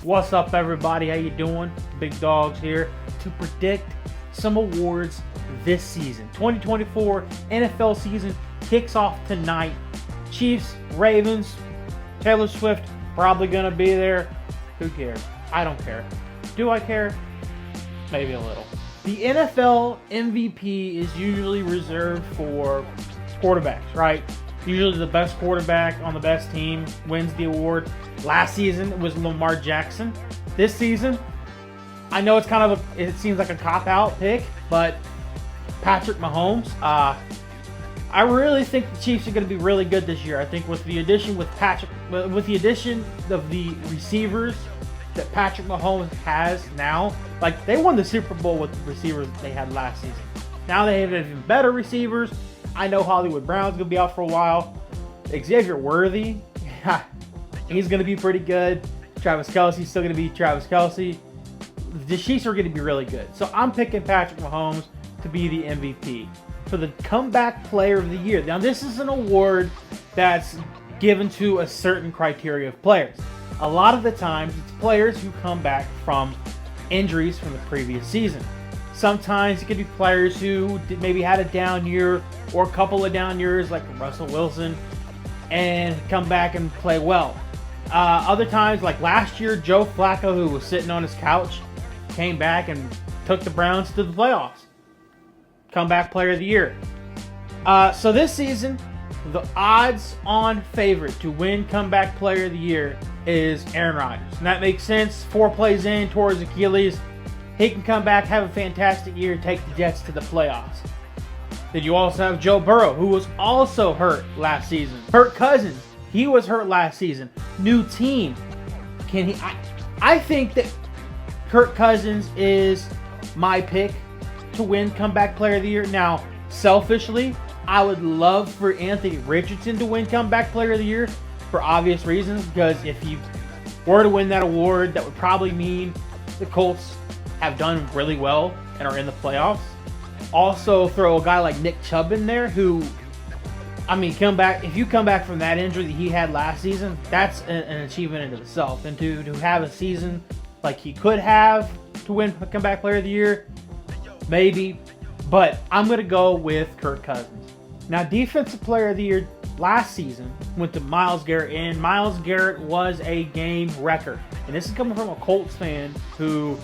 What's up, everybody? How you doing? Big Dogs here to predict some awards this season. 2024 NFL season kicks off tonight. Chiefs, Ravens, Taylor Swift probably gonna be there. Who cares? I don't care. Do I care? Maybe a little. The NFL MVP is usually reserved for quarterbacks, right? Usually the best quarterback on the best team wins the award. Last season it was Lamar Jackson. This season, I know it seems like a cop-out pick, but Patrick Mahomes. I really think the Chiefs are going to be really good this year. I think with the addition of the receivers that Patrick Mahomes has now, like they won the Super Bowl with the receivers that they had last season. Now they have even better receivers. I know Hollywood Brown's going to be out for a while. Xavier Worthy, he's going to be pretty good. Travis Kelce's still going to be Travis Kelce. The Chiefs are going to be really good. So I'm picking Patrick Mahomes to be the MVP for the Comeback Player of the Year. Now, this is an award that's given to a certain criteria of players. A lot of the times, it's players who come back from injuries from the previous season. Sometimes it could be players who maybe had a down year or a couple of down years, like Russell Wilson, and come back and play well. Other times, like last year, Joe Flacco, who was sitting on his couch, came back and took the Browns to the playoffs. Comeback Player of the Year. So this season, the odds-on favorite to win Comeback Player of the Year is Aaron Rodgers. And that makes sense. 4 plays in towards Achilles. He can come back, have a fantastic year, take the Jets to the playoffs. Then you also have Joe Burrow, who was also hurt last season. Kirk Cousins, he was hurt last season. New team. I think that Kirk Cousins is my pick to win Comeback Player of the Year. Now, selfishly, I would love for Anthony Richardson to win Comeback Player of the Year for obvious reasons, because if he were to win that award, that would probably mean the Colts have done really well and are in the playoffs. Also, throw a guy like Nick Chubb in there, who, if you come back from that injury that he had last season, that's an achievement in itself. And to have a season like he could have to win Comeback Player of the Year, maybe. But I'm going to go with Kirk Cousins. Now, Defensive Player of the Year last season went to Myles Garrett, and Myles Garrett was a game wrecker. And this is coming from a Colts fan who,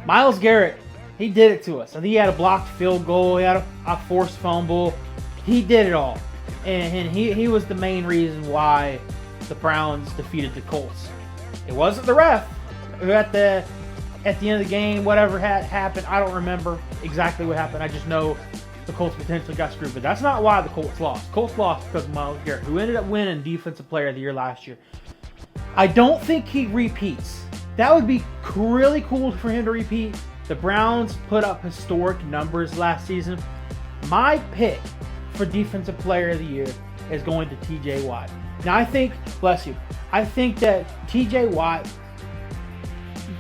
Myles Garrett, he did it to us. I think he had a blocked field goal, he had a forced fumble. He did it all. And he was the main reason why the Browns defeated the Colts. It wasn't the ref who at the end of the game, whatever had happened, I don't remember exactly what happened. I just know the Colts potentially got screwed. But that's not why the Colts lost. Colts lost because of Myles Garrett, who ended up winning Defensive Player of the Year last year. I don't think he repeats. That would be really cool for him to repeat. The Browns put up historic numbers last season. My pick for Defensive Player of the Year is going to TJ Watt. Now, I think that TJ Watt,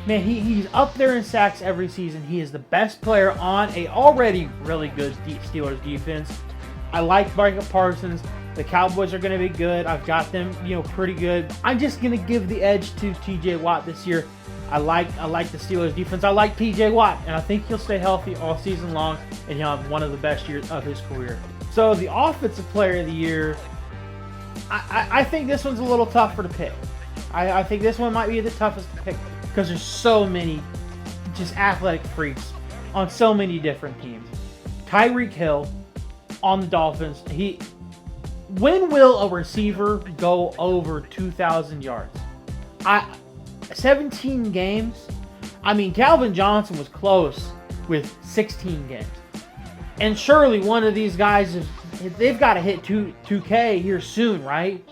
man, he's up there in sacks every season. He is the best player on a already really good Steelers defense. I like Micah Parsons. The Cowboys are going to be good. I've got them, pretty good. I'm just going to give the edge to TJ Watt this year. I like the Steelers defense. I like TJ Watt, and I think he'll stay healthy all season long, and he'll have one of the best years of his career. So the Offensive Player of the Year, I think this one's a little tougher to pick. I think this one might be the toughest to pick because there's so many just athletic freaks on so many different teams. Tyreek Hill on the Dolphins. When will a receiver go over 2,000 yards? 17 games? Calvin Johnson was close with 16 games. And surely one of these guys, they've got to hit 2K here soon, right?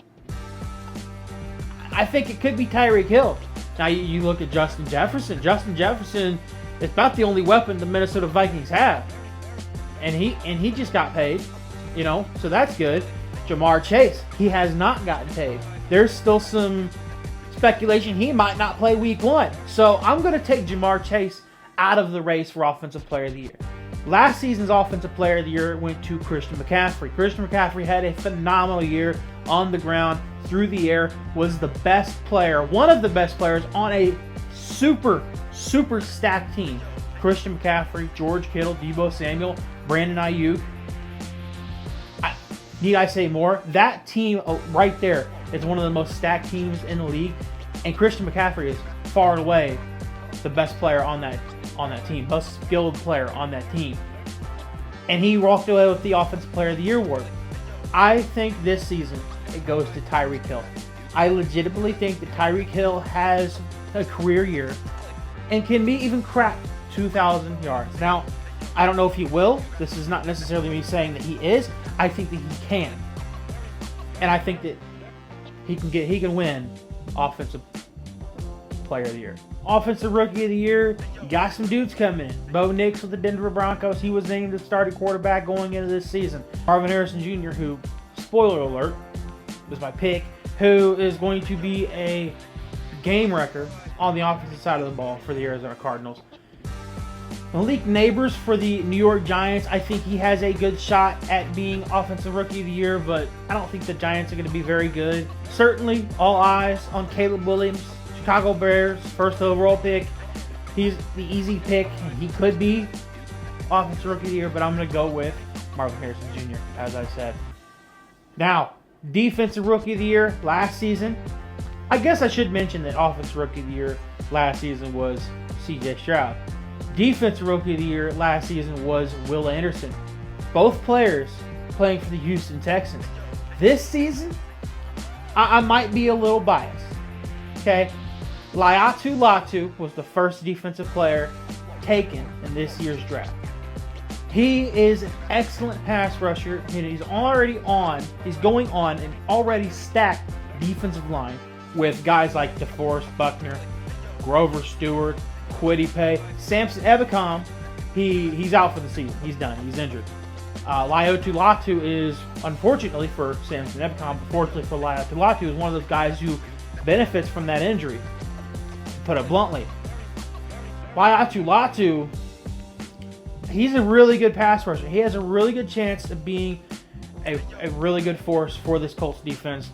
I think it could be Tyreek Hill. Now you look at Justin Jefferson. Justin Jefferson is about the only weapon the Minnesota Vikings have. And he just got paid, so that's good. Jamar Chase, he has not gotten paid. There's still some speculation he might not play week 1. So I'm going to take Jamar Chase out of the race for Offensive Player of the Year. Last season's Offensive Player of the Year went to Christian McCaffrey. Christian McCaffrey had a phenomenal year on the ground, through the air, was the best player, one of the best players on a super stacked team. Christian McCaffrey, George Kittle, Deebo Samuel, Brandon Ayuk. Need I say more? That team right there is one of the most stacked teams in the league, and Christian McCaffrey is far and away the best player on that team, most skilled player on that team. And he walked away with the Offensive Player of the Year award. I think this season it goes to Tyreek Hill. I legitimately think that Tyreek Hill has a career year and can be even crack 2,000 yards. Now, I don't know if he will. This is not necessarily me saying that he is. I think that he can. And I think that he can win Offensive Player of the Year. Offensive Rookie of the Year, you got some dudes coming in. Bo Nix with the Denver Broncos. He was named the starting quarterback going into this season. Marvin Harrison Jr., who, spoiler alert, was my pick, who is going to be a game wrecker on the offensive side of the ball for the Arizona Cardinals. Malik Neighbors for the New York Giants. I think he has a good shot at being Offensive Rookie of the Year, but I don't think the Giants are going to be very good. Certainly, all eyes on Caleb Williams, Chicago Bears, first overall pick. He's the easy pick. He could be Offensive Rookie of the Year, but I'm going to go with Marvin Harrison Jr., as I said. Now, Defensive Rookie of the Year last season. I guess I should mention that Offensive Rookie of the Year last season was C.J. Stroud. Defensive Rookie of the Year last season was Will Anderson. Both players playing for the Houston Texans. This season, I might be a little biased. Okay? Laiatu Latu was the first defensive player taken in this year's draft. He is an excellent pass rusher, and he's going on an already stacked defensive line with guys like DeForest Buckner, Grover Stewart, Kwity Paye, Samson Ebukam. He's out for the season. He's done. He's injured. Laiatu Latu is, unfortunately for Samson Ebukam, fortunately for Laiatu Latu, is one of those guys who benefits from that injury, to put it bluntly. Laiatu Latu, he's a really good pass rusher. He has a really good chance of being a really good force for this Colts defense.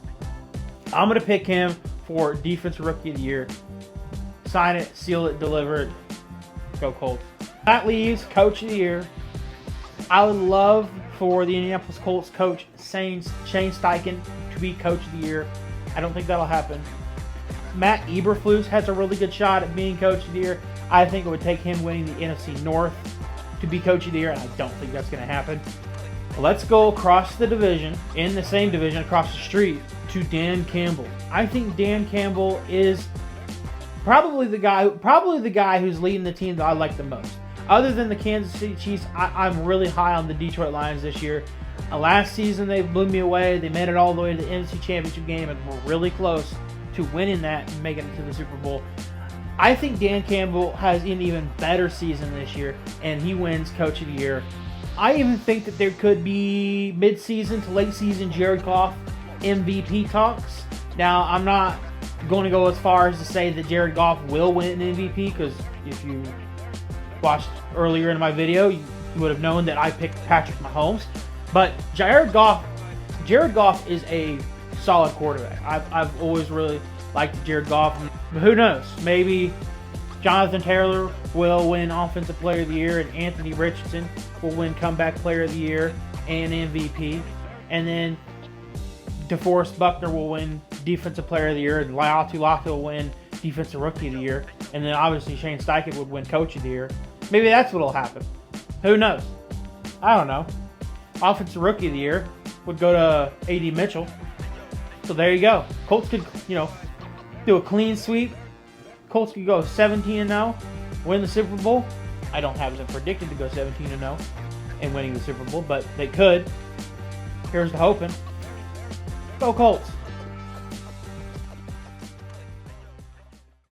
I'm going to pick him for Defensive Rookie of the Year. Sign it, seal it, deliver it. Go Colts. That leaves Coach of the Year. I would love for the Indianapolis Colts coach Shane Steichen to be Coach of the Year. I don't think that'll happen. Matt Eberflus has a really good shot at being Coach of the Year. I think it would take him winning the NFC North to be Coach of the Year, and I don't think that's going to happen. Let's go across the division, in the same division across the street, to Dan Campbell. I think Dan Campbell is probably the guy who's leading the team that I like the most. Other than the Kansas City Chiefs, I'm really high on the Detroit Lions this year. Last season, they blew me away. They made it all the way to the NFC Championship game and were really close to winning that and making it to the Super Bowl. I think Dan Campbell has an even better season this year, and he wins Coach of the Year. I even think that there could be mid-season to late-season Jared Goff MVP talks. Now, I'm not going to go as far as to say that Jared Goff will win an MVP, because if you watched earlier in my video, you would have known that I picked Patrick Mahomes. But Jared Goff is a solid quarterback. I've always really liked Jared Goff. But who knows? Maybe Jonathan Taylor will win Offensive Player of the Year, and Anthony Richardson will win Comeback Player of the Year and MVP. And then DeForest Buckner will win Defensive Player of the Year, and Laiatu Latu will win Defensive Rookie of the Year. And then obviously Shane Steichen would win Coach of the Year. Maybe that's what'll happen. Who knows? I don't know. Offensive Rookie of the Year would go to A.D. Mitchell. So there you go. Colts could, do a clean sweep. Colts could go 17-0, win the Super Bowl. I don't have them predicted to go 17-0 and winning the Super Bowl, but they could. Here's the hoping. Go Colts.